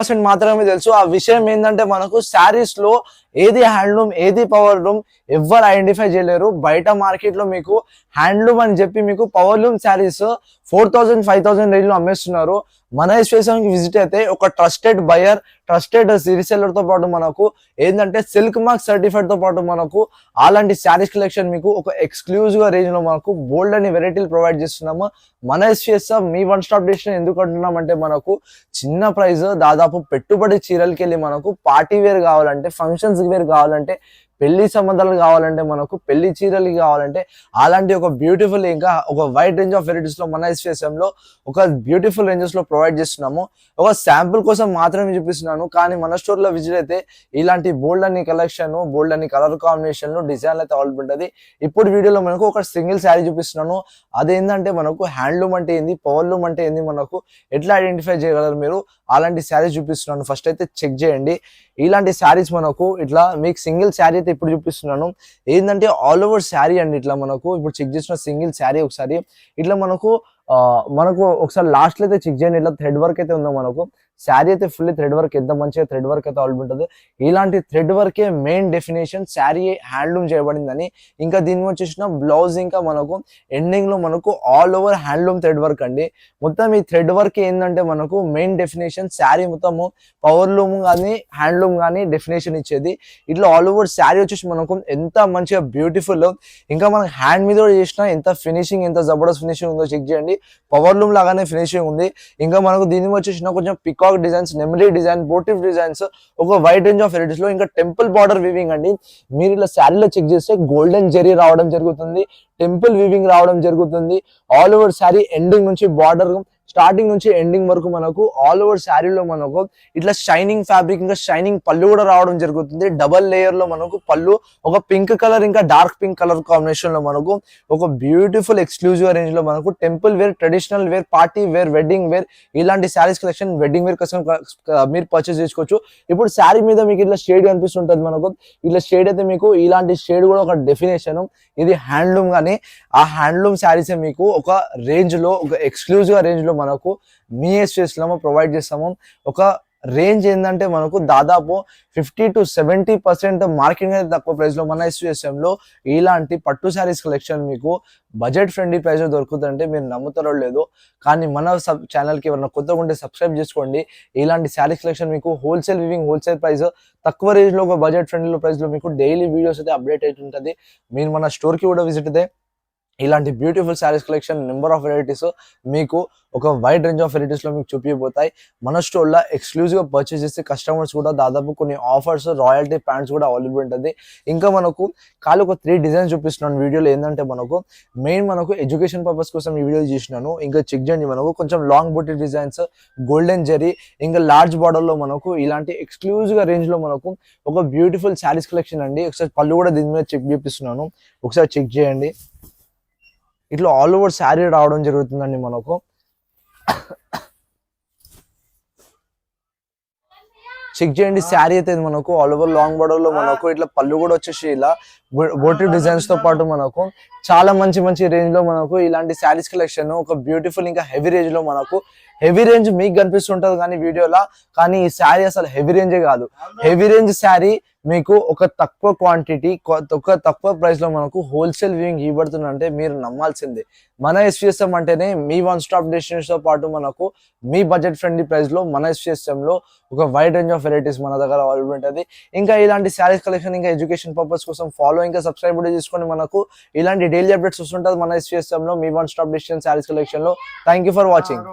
మాత్రమే తెలుసు. ఆ విషయం ఏంటంటే మనకు శారీస్ లో ఏది హ్యాండ్లూమ్ ఏది పవర్ లూమ్ ఎవ్వరు ఐడెంటిఫై చేయలేరు. బయట మార్కెట్ లో మీకు హ్యాండ్లూమ్ అని చెప్పి మీకు పవర్ లూమ్ శారీస్ 4000 5000 రేంజ్ లో అమ్మేస్తున్నారు. మన ఎస్పేషన్ కి విజిట్ అయితే ఒక ట్రస్టెడ్ బయర్ ట్రస్టెడ్ రీసెల్లర్ తో పాటు మనకు ఏంటంటే సిల్క్ మార్క్ సర్టిఫైడ్ తో పాటు మనకు అలాంటి శారీస్ కలెక్షన్ మీకు ఒక ఎక్స్క్లూజివ్ గా రేంజ్ లో మనకు బోల్డ్ అని వెరైటీలు ప్రొవైడ్ చేస్తున్నాము. మన ఎస్పీఎస్ మీ వన్ స్టాప్ డెస్టినేషన్ ఎందుకు అంటున్నామంటే మనకు చిన్న ప్రైస్ దాదాపు పెట్టుబడి చీరలకి వెళ్ళి మనకు పార్టీ వేర్ కావాలంటే ఫంక్షన్స్ వేర్ కావాలంటే పెళ్లి సంబంధాలు కావాలంటే మనకు పెళ్లి చీరలు కావాలంటే అలాంటి ఒక బ్యూటిఫుల్ ఇంకా ఒక వైడ్ రేంజ్ ఆఫ్ వెరైటీస్ లో మన ఎస్పీఎస్ఎం లో ఒక బ్యూటిఫుల్ రేంజెస్ లో ప్రొవైడ్ చేస్తున్నాము. ఒక శాంపుల్ కోసం మాత్రమే చూపిస్తున్నాను, కానీ మన స్టోర్ లో విజిట్ అయితే ఇలాంటి బోల్డ్ అని కలెక్షన్ బోల్డ్ అని కలర్ కాంబినేషన్ డిజైన్లు అయితే అవైలబుల్ ఉంటుంది. ఇప్పుడు వీడియోలో మనకు ఒక సింగిల్ శారీ చూపిస్తున్నాను. అదేంటంటే మనకు హ్యాండ్లూమ్ అంటే ఏంది పవర్ లూమ్ అంటే ఏంది మనకు ఎట్లా ఐడెంటిఫై చేయగలరు మీరు అలాంటి శారీస్ చూపిస్తున్నాను. ఫస్ట్ అయితే చెక్ చేయండి. ఇలాంటి శారీస్ మనకు ఇట్లా మీకు సింగిల్ శారీ అయితే ఇప్పుడు చూపిస్తున్నాను. ఏంటంటే ఆల్ ఓవర్ శారీ అండి. ఇట్లా మనకు ఇప్పుడు చెక్ చేసిన సింగిల్ శారీ ఒకసారి ఇట్లా మనకు ఒకసారి లాస్ట్ లో అయితే చెక్ చేయండి. ఇట్లా థ్రెడ్ వర్క్ అయితే ఉందో మనకు శారీ అయితే ఫుల్లీ థ్రెడ్ వర్క్ ఎంత మంచిగా థ్రెడ్ వర్క్ అయితే అవైలబుల్ ఉంటుంది. ఇలాంటి థ్రెడ్ వర్కే మెయిన్ డెఫినేషన్ శారీ హ్యాండ్లూమ్ చేయబడిందని. ఇంకా దీని వచ్చేసిన బ్లౌజ్ ఇంకా మనకు ఎండింగ్ లో మనకు all over handloom thread work అండి. మొత్తం ఈ థ్రెడ్ వర్క్ ఏంటంటే మనకు మెయిన్ డెఫినేషన్ శారీ మొత్తము పవర్ లూమ్ కానీ హ్యాండ్లూమ్ కానీ డెఫినేషన్ ఇచ్చేది. ఇట్లా ఆల్ ఓవర్ శారీ వచ్చేసి మనకు ఎంత మంచిగా బ్యూటిఫుల్ ఇంకా మనం హ్యాండ్ మీద చేసిన ఎంత ఫినిషింగ్ ఎంత జబర్దస్త్ ఫినిషింగ్ ఉందో చెక్ చేయండి. పవర్ లూమ్ లాగానే ఫినిషింగ్ ఉంది. ఇంకా మనకు దీని వచ్చేసిన కొంచెం పికాక్ డిజైన్స్ నెమరీ డిజైన్ మోటివ్ డిజైన్స్ ఒక వైడ్ రేంజ్ ఆఫ్ వెరైటీస్ లో ఇంకా టెంపుల్ బార్డర్ వీవింగ్ అండి. మీరు ఇలా శారీలో చెక్ చేస్తే గోల్డెన్ జెరీ రావడం జరుగుతుంది, టెంపుల్ వీవింగ్ రావడం జరుగుతుంది. ఆల్ ఓవర్ శారీ ఎండింగ్ నుంచి బార్డర్ స్టార్టింగ్ నుంచి ఎండింగ్ వరకు మనకు ఆల్ ఓవర్ శారీలో మనకు ఇట్లా షైనింగ్ ఫ్యాబ్రిక్ ఇంకా షైనింగ్ పళ్ళు కూడా రావడం జరుగుతుంది. డబల్ లేయర్ లో మనకు పళ్ళు ఒక పింక్ కలర్ ఇంకా డార్క్ పింక్ కలర్ కాంబినేషన్ లో మనకు ఒక బ్యూటిఫుల్ ఎక్స్క్లూజివ్ రేంజ్ లో మనకు temple wear traditional wear party wear wedding wear ఇలాంటి శారీస్ కలెక్షన్ వెడ్డింగ్ వేర్ కోసం మీరు పర్చేస్ చేసుకోవచ్చు. ఇప్పుడు శారీ మీద మీకు ఇట్లా షేడ్ కనిపిస్తుంటది. మనకు ఇట్లా షేడ్ అయితే మీకు ఇలాంటి షేడ్ కూడా ఒక డెఫినేషన్. ఇది హ్యాండ్లూమ్ గానీ ఆ హ్యాండ్లూమ్ శారీస్ మీకు ఒక రేంజ్ లో ఒక ఎక్స్క్లూజివ్ రేంజ్ లో మనకు మీ ఎస్పీఎస్ లో ప్రొవైడ్ చేస్తాము. ఒక రేంజ్ ఏంటంటే మనకు దాదాపు 50 to 70% మార్కెటింగ్ అయితే తక్కువ ప్రైస్ లో మన ఎస్పీఎస్ఎం లో ఇలాంటి పట్టు శారీస్ కలెక్షన్ మీకు బడ్జెట్ ఫ్రెండ్లీ ప్రైస్ లో దొరుకుతుందంటే మీరు నమ్ముతారో లేదో, కానీ మన ఛానల్ కి ఎవరైనా కొత్తగా ఉంటే సబ్స్క్రైబ్ చేసుకోండి. ఇలాంటి శారీస్ కలెక్షన్ మీకు హోల్సేల్ వివింగ్ హోల్సేల్ ప్రైస్ తక్కువ రేంజ్ లో ఒక బడ్జెట్ ఫ్రెండ్లీ ప్రైస్ లో మీకు డైలీ వీడియోస్ అయితే అప్డేట్ అవుతుంటది. మీరు మన స్టోర్ కి కూడా విజిట్ అయితే ఇలాంటి beautiful saris collection number of varieties మీకు ఒక వైడ్ రేంజ్ ఆఫ్ వెరైటీస్ లో మీకు చూపిపోతాయి. మన స్టోర్ లో ఎక్స్క్లూజివ్ గా పర్చేస్ చేస్తే కస్టమర్స్ కూడా దాదాపు కొన్ని ఆఫర్స్ రాయల్టీ ప్యాంట్స్ కూడా అవైలబుల్ ఉంటుంది. ఇంకా మనకు కాలు ఒక 3 డిజైన్స్ చూపిస్తున్నాను వీడియోలో. ఏంటంటే మనకు మెయిన్ మనకు ఎడ్యుకేషన్ పర్పస్ కోసం ఈ వీడియో చేసినాను. ఇంకా చెక్ చేయండి. మనకు కొంచెం లాంగ్ బూటీ డిజైన్స్ గోల్డెన్ జెరీ ఇంకా లార్జ్ బార్డర్ లో మనకు ఇలాంటి ఎక్స్క్లూజివ్ గా రేంజ్ లో మనకు ఒక బ్యూటిఫుల్ శారీస్ కలెక్షన్ అండి. ఒకసారి పళ్ళు కూడా దీని మీద చెక్ చూపిస్తున్నాను, ఒకసారి చెక్ చేయండి. ఇట్లా ఆల్ ఓవర్ శారీ రావడం జరుగుతుందండి. మనకు చెక్ చేయండి. శారీ అయితే మనకు ఆల్ ఓవర్ లాంగ్ బార్డర్ లో మనకు ఇట్లా పళ్ళు కూడా వచ్చేసి ఇలా బోటివ్ డిజైన్స్ తో పాటు మనకు చాలా మంచి మంచి రేంజ్ లో మనకు ఇలాంటి శారీస్ కలెక్షన్ ఒక బ్యూటిఫుల్ ఇంకా హెవీ రేంజ్ లో మనకు హెవీ రేంజ్ మీకు కనిపిస్తుంటది కానీ వీడియోలా, కానీ ఈ శారీ అసలు హెవీ రేంజే కాదు. హెవీ రేంజ్ శారీ మీకు ఒక తక్కువ క్వాంటిటీ ఒక తక్కువ ప్రైస్ లో మనకు హోల్సేల్ వ్యూయింగ్ ఇవ్వబడుతుందంటే మీరు నమ్మాల్సిందే. మన ఎస్పీఎస్ఎం అంటేనే మీ వన్ స్టాప్ డెస్టినేషన్ తో పాటు మనకు మీ బడ్జెట్ ఫ్రెండ్లీ ప్రైస్ లో మన ఎస్పీఎస్ఎం లో ఒక వైడ్ రేంజ్ ఆఫ్ వెరైటీస్ మన దగ్గర అవైలబుల్ ఉంటుంది. ఇంకా ఇలాంటి శారీస్ కలెక్షన్ ఇంకా ఎడ్యుకేషన్ పర్పస్ కోసం ఫాలో ఇంకా సబ్స్క్రైబ్ కూడా చేసుకోండి. మనకు ఇలాంటి డైలీ అప్డేట్స్ వస్తుంటుంది మన ఎస్పీఎస్ఎం లో మీ one stop destination saris collection లో. Thank you for watching.